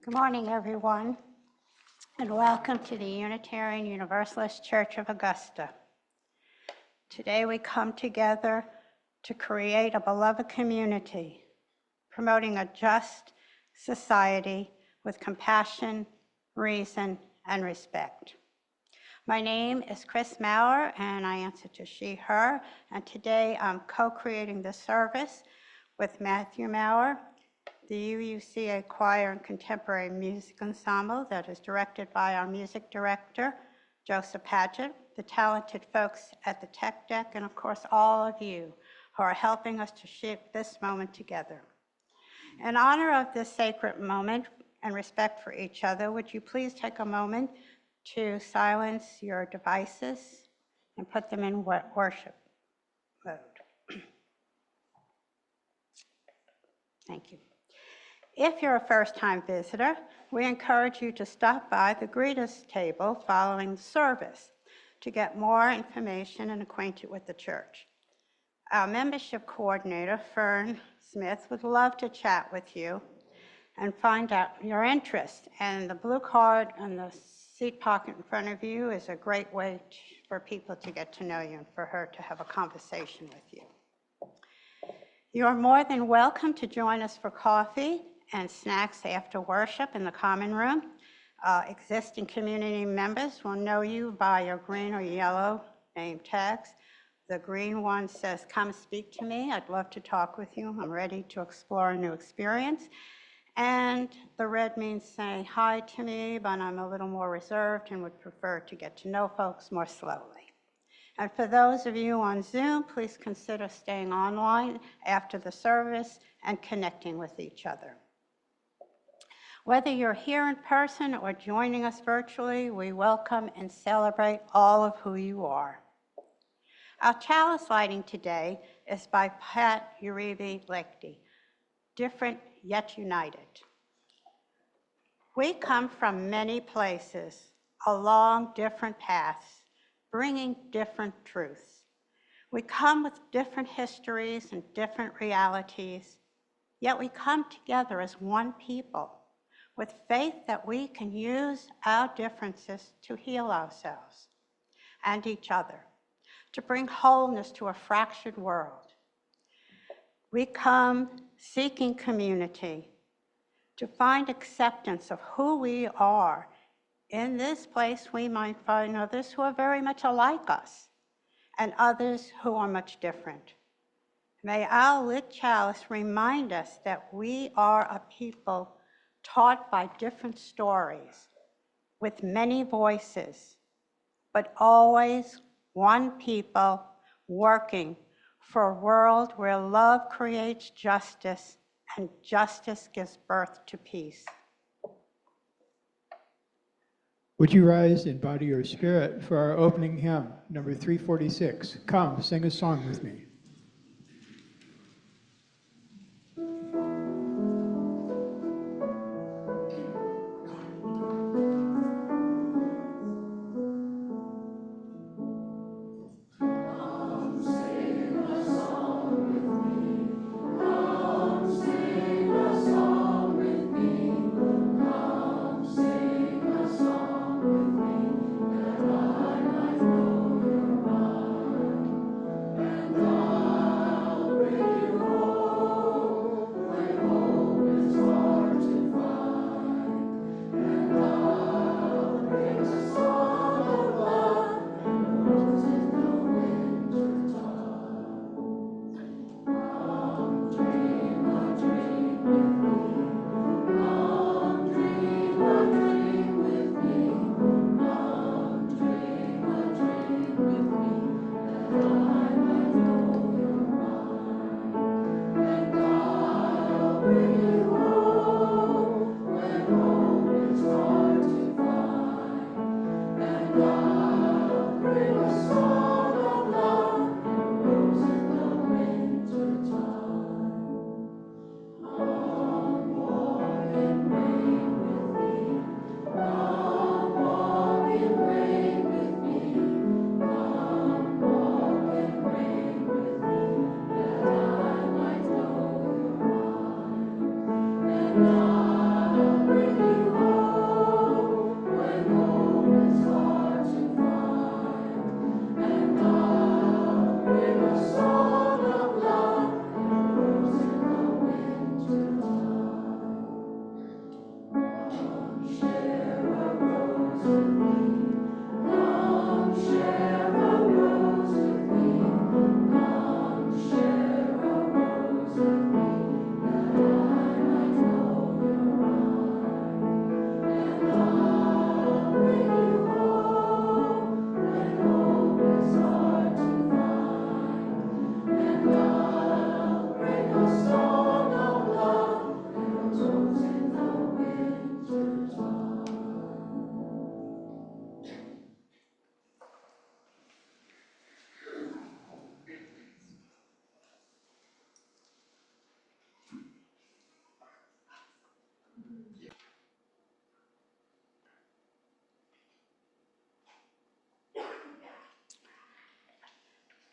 Good morning, everyone, and welcome to the Unitarian Universalist Church of Augusta. Today we come together to create a beloved community, promoting a just society with compassion, reason, and respect. My name is Chris Maurer, and I answer to she, her, and today I'm co-creating this service with Matthew Maurer, the UUCA Choir and Contemporary Music Ensemble that is directed by our music director, Josef, the talented folks at the Tech Deck, and of course all of you who are helping us to shape this moment together. In honor of this sacred moment and respect for each other, would you please take a moment to silence your devices and put them in worship mode. Thank you. If you're a first-time visitor, we encourage you to stop by the greeters table following the service to get more information and acquainted with the church. Our membership coordinator, Fern Smith, would love to chat with you and find out your interest. And the blue card on the seat pocket in front of you is a great way for people to get to know you and for her to have a conversation with you. You are more than welcome to join us for coffee and snacks after worship in the common room. Existing community members will know you by your green or yellow name tags. The green one says, "Come speak to me. I'd love to talk with you. I'm ready to explore a new experience." And the red means say hi to me, but I'm a little more reserved and would prefer to get to know folks more slowly. And for those of you on Zoom, please consider staying online after the service and connecting with each other. Whether you're here in person or joining us virtually, we welcome and celebrate all of who you are. Our chalice lighting today is by Pat Uribe Lekti, Different Yet United. We come from many places, along different paths, bringing different truths. We come with different histories and different realities, yet we come together as one people, with faith that we can use our differences to heal ourselves and each other, to bring wholeness to a fractured world. We come seeking community, to find acceptance of who we are. In this place, we might find others who are very much alike us and others who are much different. May our lit chalice remind us that we are a people taught by different stories, with many voices, but always one people working for a world where love creates justice and justice gives birth to peace. Would you rise in body or spirit for our opening hymn, number 346? Come, sing a song with me. And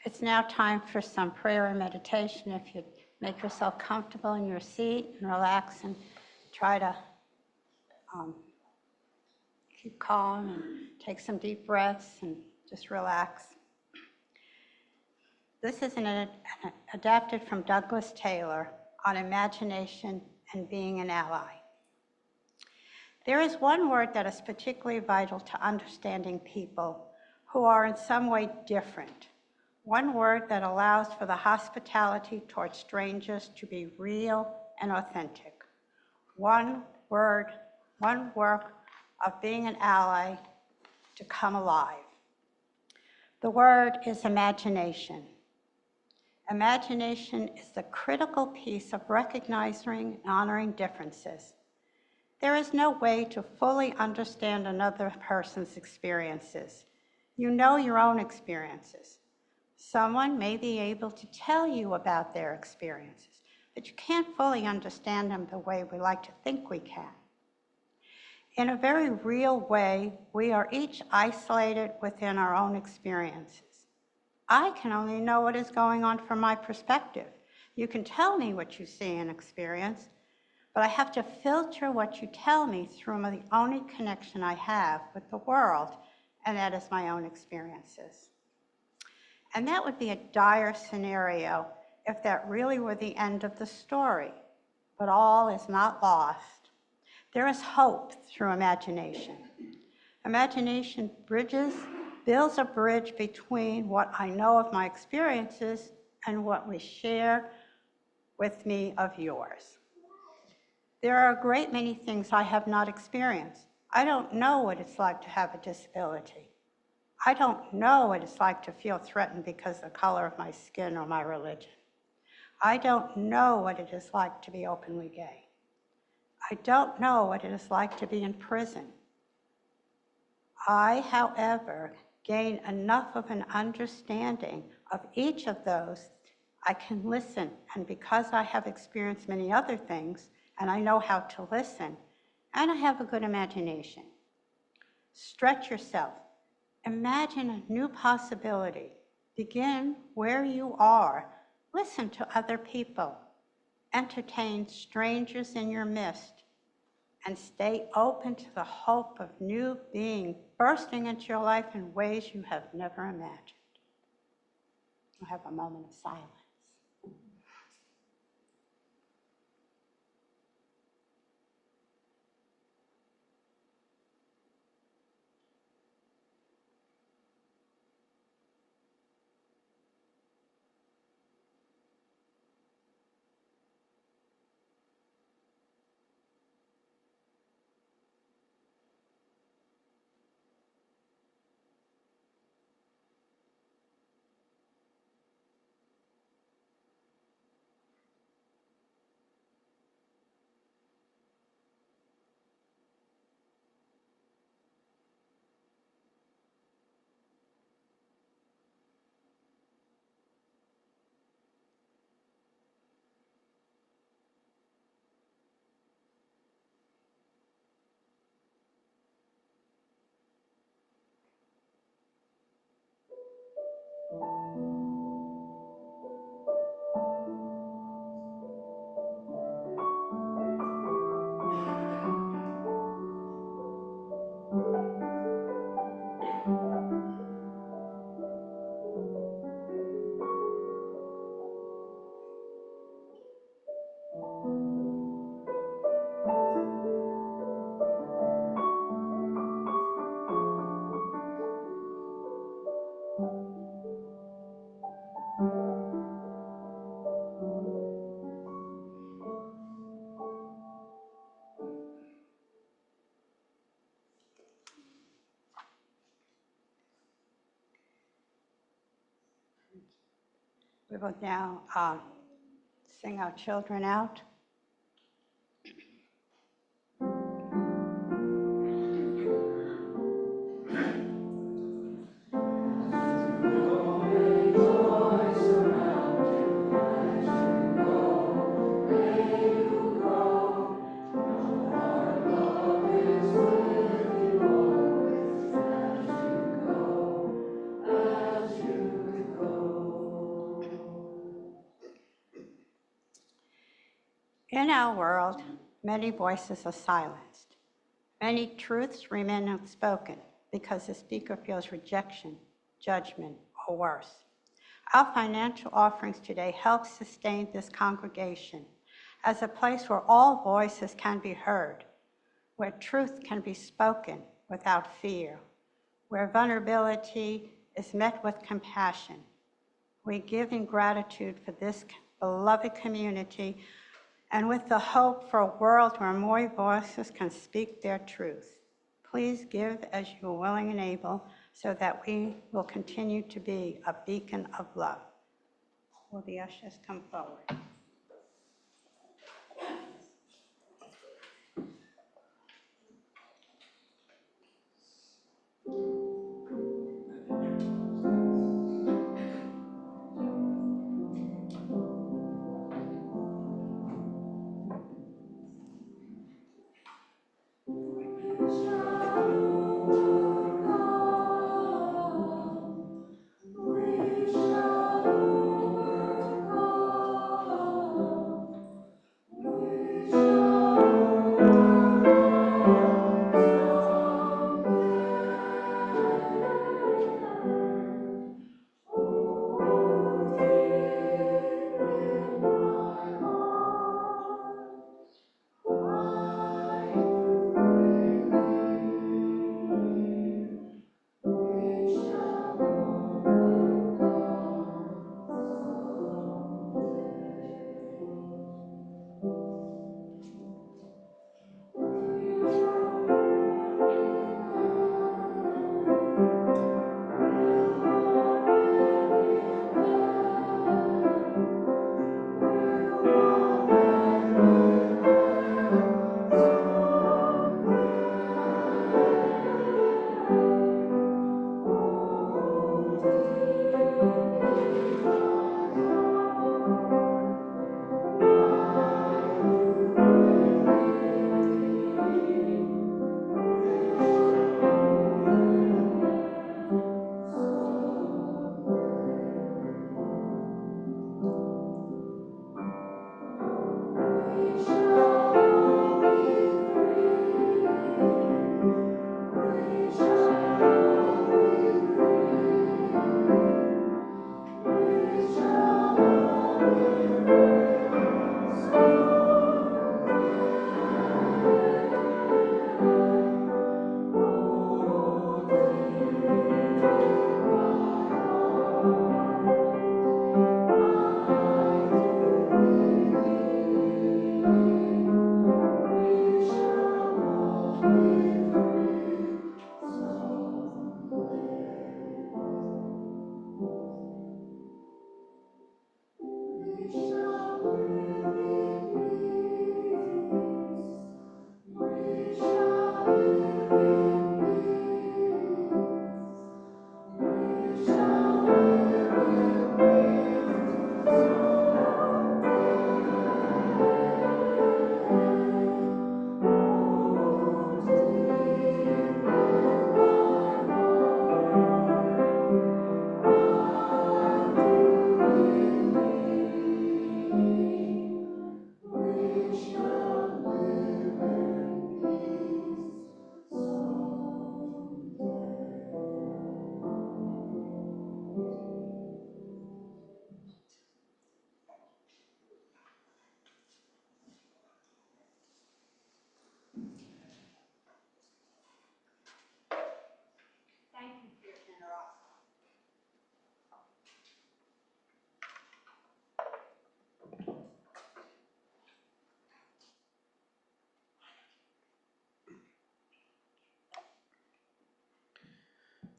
It's now time for some prayer and meditation. If you make yourself comfortable in your seat and relax and try to keep calm and take some deep breaths and just relax. This is adapted from Douglas Taylor on imagination and being an ally. There is one word that is particularly vital to understanding people who are in some way different. One word that allows for the hospitality towards strangers to be real and authentic. One word, one work of being an ally to come alive. The word is imagination. Imagination is the critical piece of recognizing and honoring differences. There is no way to fully understand another person's experiences. You know your own experiences. Someone may be able to tell you about their experiences, but you can't fully understand them the way we like to think we can. In a very real way, we are each isolated within our own experiences. I can only know what is going on from my perspective. You can tell me what you see and experience, but I have to filter what you tell me through the only connection I have with the world, and that is my own experiences. And that would be a dire scenario if that really were the end of the story, but all is not lost. There is hope through imagination. Imagination builds a bridge between what I know of my experiences and what we share with me of yours. There are a great many things I have not experienced. I don't know what it's like to have a disability. I don't know what it's like to feel threatened because of the color of my skin or my religion. I don't know what it is like to be openly gay. I don't know what it is like to be in prison. I, however, gain enough of an understanding of each of those, I can listen, and because I have experienced many other things, and I know how to listen, and I have a good imagination. Stretch yourself. Imagine a new possibility. Begin where you are. Listen to other people. Entertain strangers in your midst. And stay open to the hope of new being bursting into your life in ways you have never imagined. We'll have a moment of silence. We will now sing our children out. In our world, many voices are silenced. Many truths remain unspoken because the speaker feels rejection, judgment, or worse. Our financial offerings today help sustain this congregation as a place where all voices can be heard, where truth can be spoken without fear, where vulnerability is met with compassion. We give in gratitude for this beloved community and with the hope for a world where more voices can speak their truth. Please give as you are willing and able so that we will continue to be a beacon of love. Will the ushers come forward?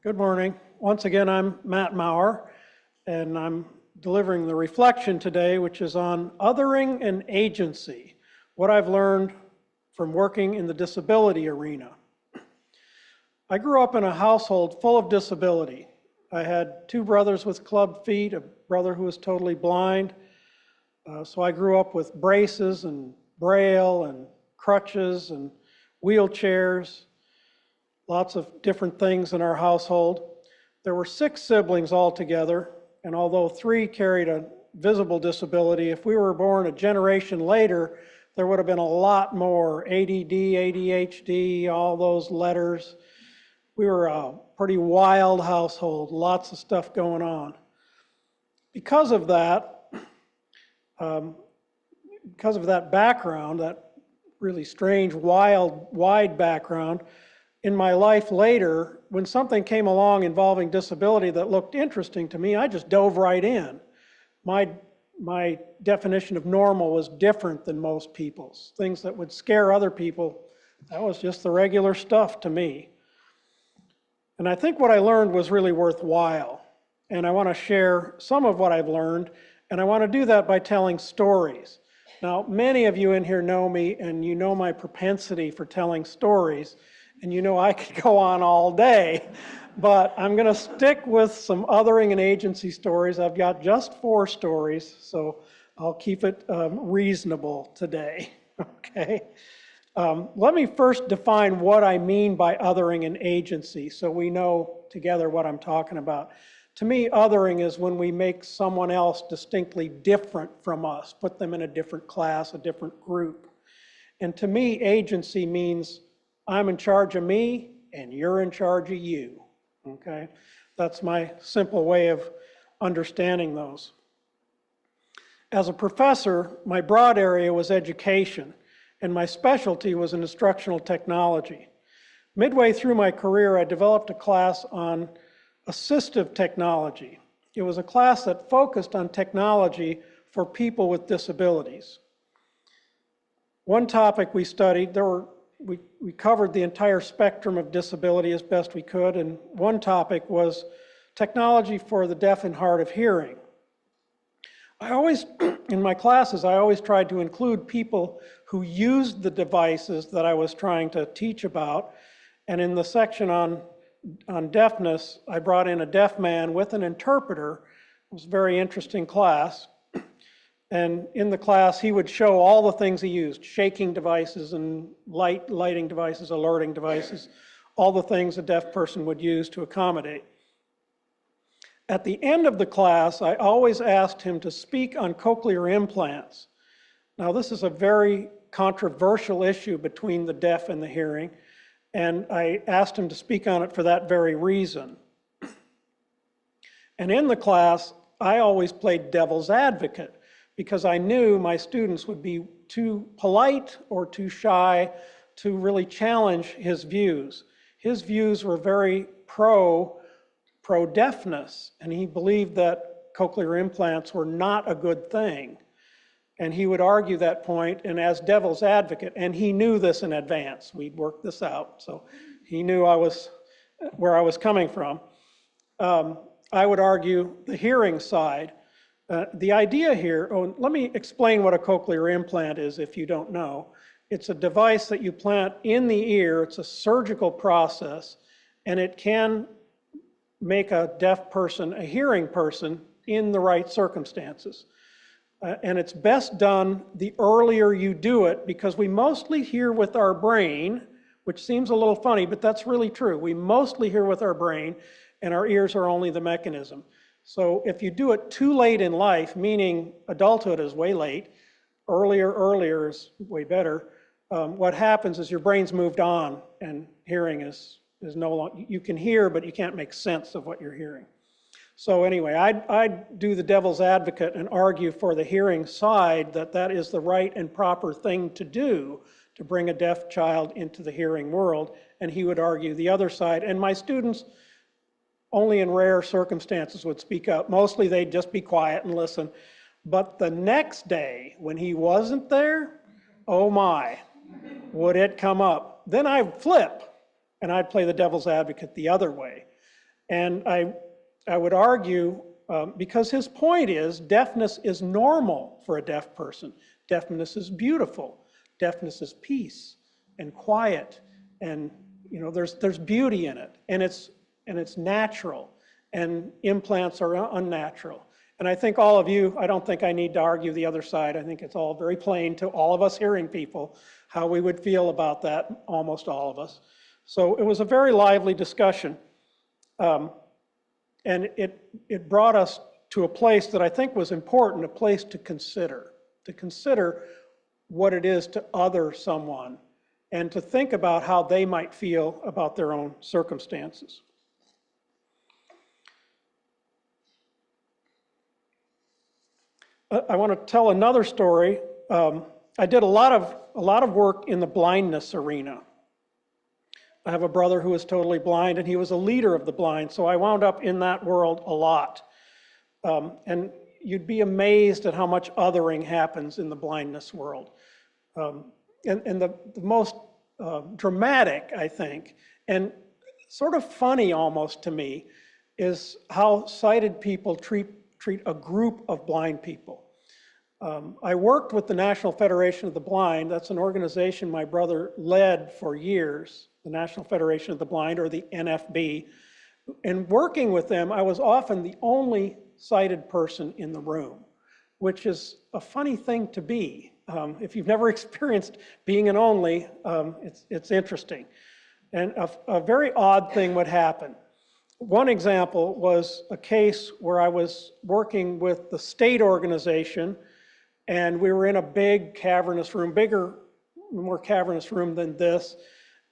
Good morning. Once again, I'm Matt Maurer, and I'm delivering the reflection today, which is on othering and agency, what I've learned from working in the disability arena. I grew up in a household full of disability. I had two brothers with club feet, a brother who was totally blind. So I grew up with braces and braille and crutches and wheelchairs. Lots of different things in our household. There were 6 siblings altogether, and although 3 carried a visible disability, if we were born a generation later, there would have been a lot more ADD, ADHD, all those letters. We were a pretty wild household, lots of stuff going on. Because of that background, that really strange, wild, wide background, in my life later, when something came along involving disability that looked interesting to me, I just dove right in. My definition of normal was different than most people's. Things that would scare other people, that was just the regular stuff to me. And I think what I learned was really worthwhile. And I want to share some of what I've learned, and I want to do that by telling stories. Now, many of you in here know me, and you know my propensity for telling stories, and you know I could go on all day, but I'm going to stick with some othering and agency stories. I've got just 4 stories, so I'll keep it reasonable today, okay? Let me first define what I mean by othering and agency so we know together what I'm talking about. To me, othering is when we make someone else distinctly different from us, put them in a different class, a different group. And to me, agency means I'm in charge of me and you're in charge of you, okay? That's my simple way of understanding those. As a professor, my broad area was education, and my specialty was in instructional technology. Midway through my career, I developed a class on assistive technology. It was a class that focused on technology for people with disabilities. One topic we studied, we covered the entire spectrum of disability as best we could, and one topic was technology for the deaf and hard of hearing. In my classes, I always tried to include people who used the devices that I was trying to teach about, and in the section on deafness, I brought in a deaf man with an interpreter. It was a very interesting class. And in the class, he would show all the things he used, shaking devices and lighting devices, alerting devices, all the things a deaf person would use to accommodate. At the end of the class, I always asked him to speak on cochlear implants. Now, this is a very controversial issue between the deaf and the hearing, and I asked him to speak on it for that very reason. And in the class, I always played devil's advocate, because I knew my students would be too polite or too shy to really challenge his views. His views were very pro-deafness, and he believed that cochlear implants were not a good thing. And he would argue that point, and as devil's advocate, and he knew this in advance. We'd worked this out, so he knew where I was coming from. I would argue the hearing side. The idea here, let me explain what a cochlear implant is if you don't know. It's a device that you plant in the ear. It's a surgical process, and it can make a deaf person a hearing person in the right circumstances. And it's best done the earlier you do it, because we mostly hear with our brain, which seems a little funny, but that's really true. We mostly hear with our brain, and our ears are only the mechanism. So if you do it too late in life, meaning adulthood is way late, earlier is way better, what happens is your brain's moved on and hearing is no longer, you can hear, but you can't make sense of what you're hearing. So anyway, I'd do the devil's advocate and argue for the hearing side that is the right and proper thing to do to bring a deaf child into the hearing world, and he would argue the other side. And my students, only in rare circumstances, would speak up. Mostly they'd just be quiet and listen. But the next day, when he wasn't there, oh my, would it come up. Then I'd flip, and I'd play the devil's advocate the other way. And I would argue, because his point is, deafness is normal for a deaf person. Deafness is beautiful. Deafness is peace and quiet, and there's beauty in it, and it's natural, and implants are unnatural. And I think all of you, I don't think I need to argue the other side. I think it's all very plain to all of us hearing people how we would feel about that, almost all of us. So it was a very lively discussion. And it brought us to a place that I think was important, a place to consider what it is to other someone and to think about how they might feel about their own circumstances. I want to tell another story. I did a lot of work in the blindness arena. I have a brother who is totally blind, and he was a leader of the blind, so I wound up in that world a lot. And you'd be amazed at how much othering happens in the blindness world. And the most dramatic, I think, and sort of funny almost to me, is how sighted people treat a group of blind people. I worked with the National Federation of the Blind. That's an organization my brother led for years, the National Federation of the Blind, or the NFB. And working with them, I was often the only sighted person in the room, which is a funny thing to be. If you've never experienced being an only, it's interesting. And a very odd thing would happen. One example was a case where I was working with the state organization, and we were in a big cavernous room, bigger, more cavernous room than this,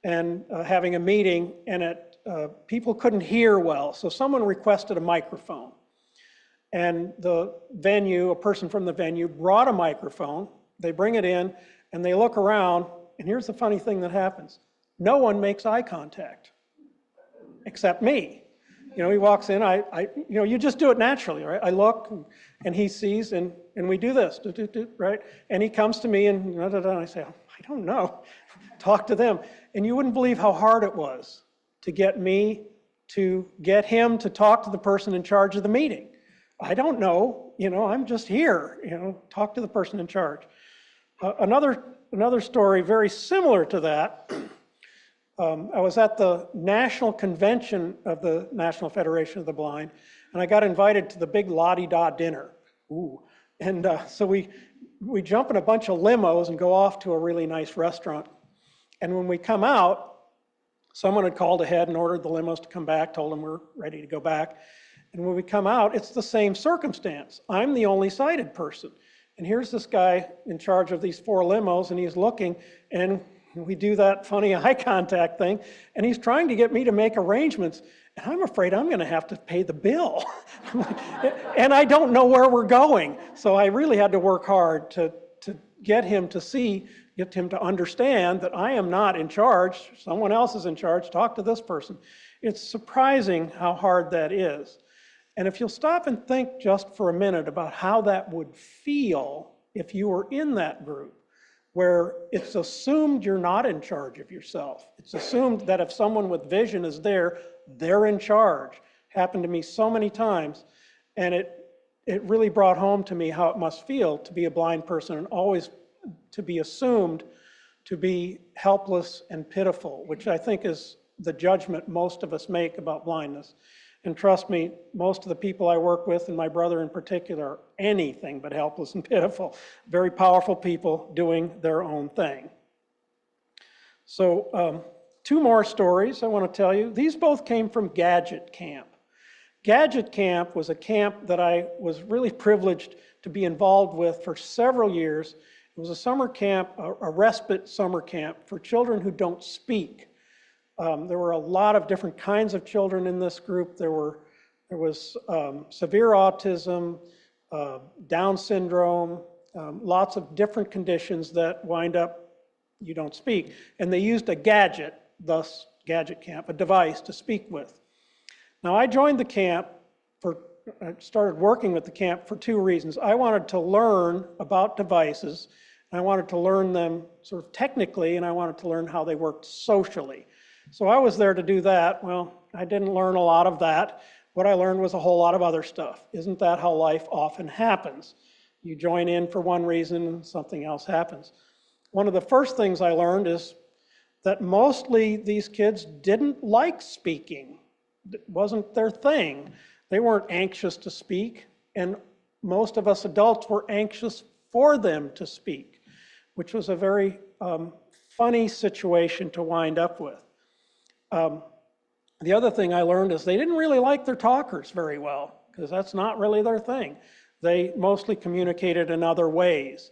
and having a meeting, and people couldn't hear well, so someone requested a microphone. And the venue, a person from the venue, brought a microphone. They bring it in, and they look around, and here's the funny thing that happens. No one makes eye contact, except me. You know, he walks in, you just do it naturally, right? I look, and he sees, and we do this, right? And he comes to me, and I say, I don't know, talk to them. And you wouldn't believe how hard it was to get him to talk to the person in charge of the meeting. I don't know, I'm just here, talk to the person in charge. Another story very similar to that. I was at the national convention of the National Federation of the Blind, and I got invited to the big la-di-da dinner. Ooh. And so we jump in a bunch of limos and go off to a really nice restaurant. And when we come out, someone had called ahead and ordered the limos to come back, told them we're ready to go back. And when we come out, it's the same circumstance. I'm the only sighted person. And here's this guy in charge of these 4 limos, and he's looking, and we do that funny eye contact thing, and he's trying to get me to make arrangements, and I'm afraid I'm going to have to pay the bill. And I don't know where we're going. So I really had to work hard to get him to understand that I am not in charge. Someone else is in charge. Talk to this person. It's surprising how hard that is. And if you'll stop and think just for a minute about how that would feel if you were in that group, where it's assumed you're not in charge of yourself. It's assumed that if someone with vision is there, they're in charge. Happened to me so many times, and it really brought home to me how it must feel to be a blind person and always to be assumed to be helpless and pitiful, which I think is the judgment most of us make about blindness. And trust me, most of the people I work with, and my brother in particular, are anything but helpless and pitiful. Very powerful people doing their own thing. So 2 more stories I want to tell you. These both came from Gadget Camp. Gadget Camp was a camp that I was really privileged to be involved with for several years. It was a summer camp, a respite summer camp for children who don't speak. There were a lot of different kinds of children in this group. There was severe autism, Down syndrome, lots of different conditions that wind up you don't speak. And they used a gadget, thus Gadget Camp, a device to speak with. Now I joined the camp I started working with the camp for 2 reasons. I wanted to learn about devices, and I wanted to learn them sort of technically, and I wanted to learn how they worked socially. So I was there to do that. Well, I didn't learn a lot of that. What I learned was a whole lot of other stuff. Isn't that how life often happens? You join in for one reason and something else happens. One of the first things I learned is that mostly these kids didn't like speaking. It wasn't their thing. They weren't anxious to speak, and most of us adults were anxious for them to speak, which was a very funny situation to wind up with. The other thing I learned is they didn't really like their talkers very well, because that's not really their thing. They mostly communicated in other ways.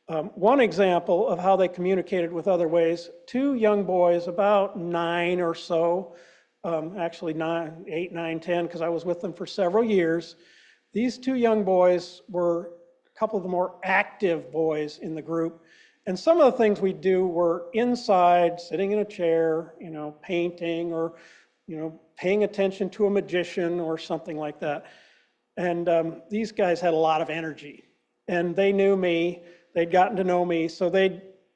One example of how they communicated with other ways, two young boys, about 9 or so, actually 9, 8, 9, 10, because I was with them for several years. These two young boys were a couple of the more active boys in the group. And some of the things we do were inside, sitting in a chair, painting, or, paying attention to a magician or something like that. And these guys had a lot of energy. And they knew me. They'd gotten to know me. So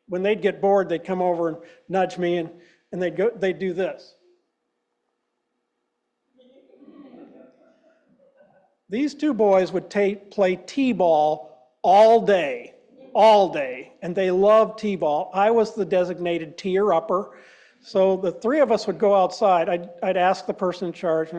when they'd get bored, they'd come over and nudge me, and they'd do this. These two boys would play t-ball all day, and they loved t-ball. I was the designated teer-upper, so the three of us would go outside. I'd ask the person in charge,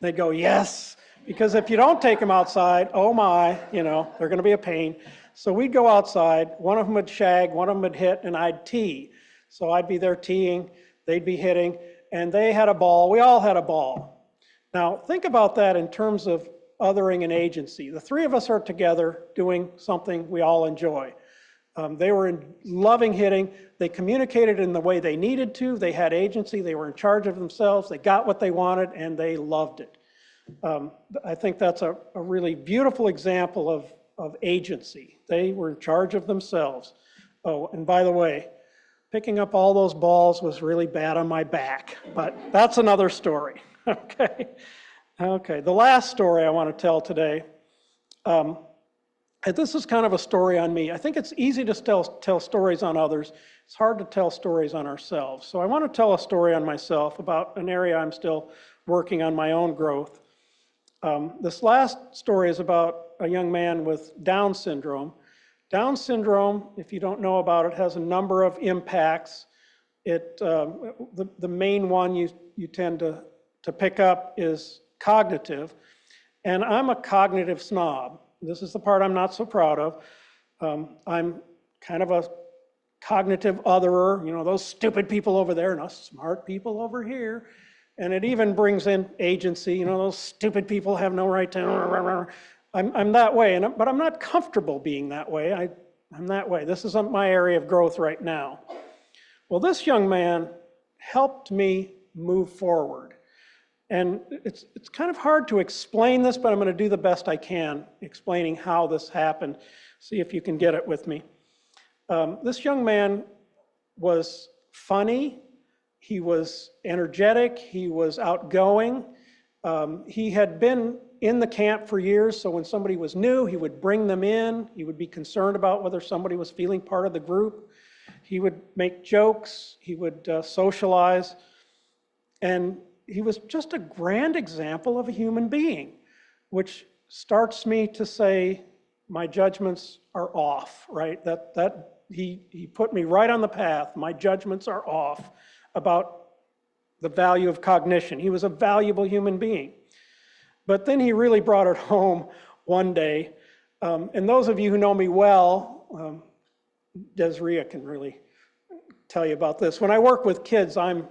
they'd go, yes, because if you don't take them outside, oh my, they're going to be a pain. So we'd go outside, one of them would shag, one of them would hit, and I'd tee. So I'd be there teeing, they'd be hitting, and they had a ball, we all had a ball. Now, think about that in terms of othering and agency. The three of us are together doing something we all enjoy. They were loving hitting. They communicated in the way they needed to. They had agency. They were in charge of themselves. They got what they wanted, and they loved it. I think that's a really beautiful example of agency. They were in charge of themselves. Oh, and by the way, picking up all those balls was really bad on my back, but that's another story. Okay. The last story I want to tell today, and this is kind of a story on me. I think it's easy to tell stories on others. It's hard to tell stories on ourselves. So I want to tell a story on myself about an area I'm still working on my own growth. This last story is about a young man with Down syndrome. Down syndrome, if you don't know about it, has a number of impacts. The main one you tend to pick up is cognitive, and I'm a cognitive snob. This is the part I'm not so proud of. I'm kind of a cognitive otherer, those stupid people over there and us smart people over here. And it even brings in agency, those stupid people have no right to, I'm that way, but I'm not comfortable being that way. I'm that way. This isn't my area of growth right now. Well, this young man helped me move forward. And it's kind of hard to explain this, but I'm going to do the best I can explaining how this happened. See if you can get it with me. This young man was funny. He was energetic. He was outgoing. He had been in the camp for years, so when somebody was new, he would bring them in. He would be concerned about whether somebody was feeling part of the group. He would make jokes. He would socialize. And he was just a grand example of a human being, which starts me to say my judgments are off, right? That he put me right on the path. My judgments are off about the value of cognition. He was a valuable human being. But then he really brought it home one day. And those of you who know me well, Desiree can really tell you about this. When I work with kids, I'm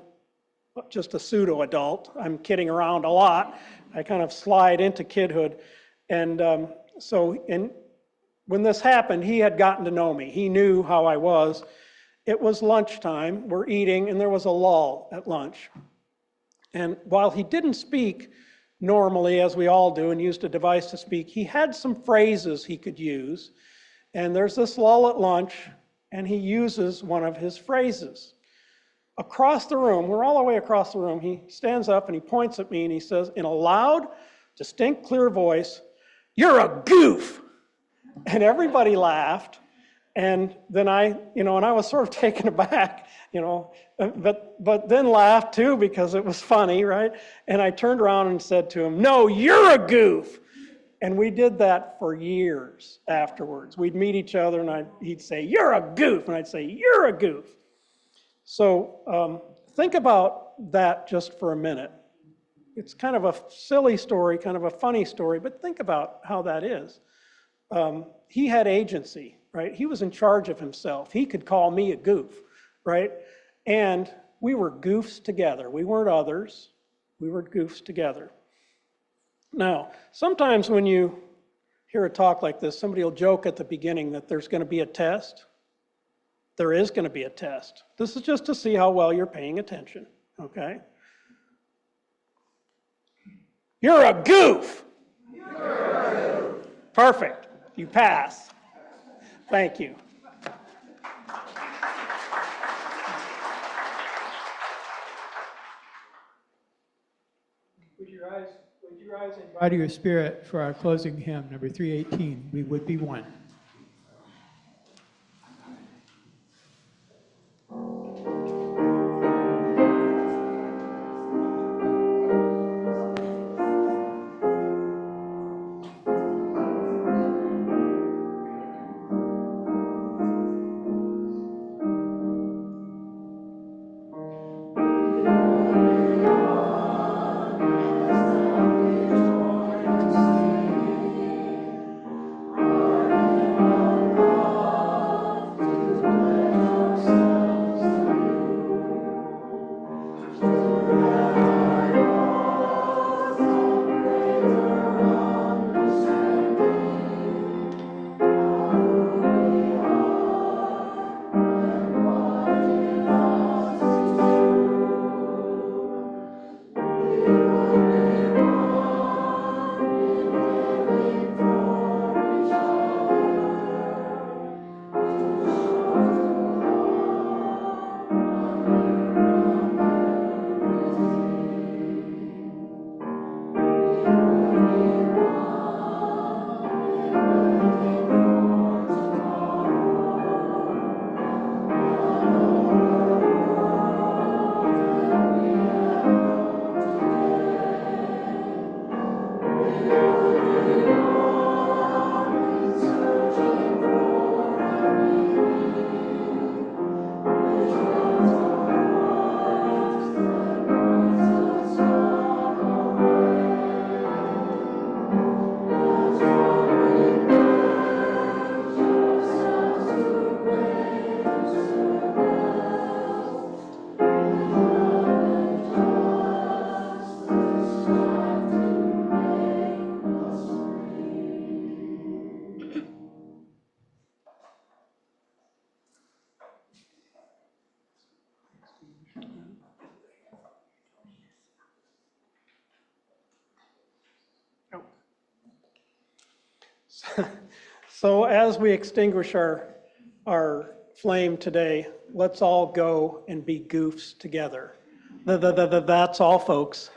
just a pseudo-adult. I'm kidding around a lot. I kind of slide into kidhood. And when this happened, he had gotten to know me. He knew how I was. It was lunchtime. We're eating, and there was a lull at lunch. And while he didn't speak normally, as we all do, and used a device to speak, he had some phrases he could use. And there's this lull at lunch, and he uses one of his phrases. Across the room, we're all the way across the room, he stands up and he points at me and he says, in a loud, distinct, clear voice, "You're a goof!" And everybody laughed. And then I was sort of taken aback, but then laughed too because it was funny, right? And I turned around and said to him, "No, you're a goof!" And we did that for years afterwards. We'd meet each other and he'd say, "You're a goof!" And I'd say, "You're a goof!" So think about that just for a minute. It's kind of a silly story, kind of a funny story, but think about how that is. He had agency, right? He was in charge of himself. He could call me a goof, right? And we were goofs together. We weren't others. We were goofs together. Now, sometimes when you hear a talk like this, somebody will joke at the beginning that there's going to be a test. There is going to be a test. This is just to see how well you're paying attention, okay? You're a goof. Perfect. You pass. Thank you. Would you rise in body or spirit for our closing hymn, number 318, We Would Be One. So as we extinguish our flame today, let's all go and be goofs together. That's all, folks.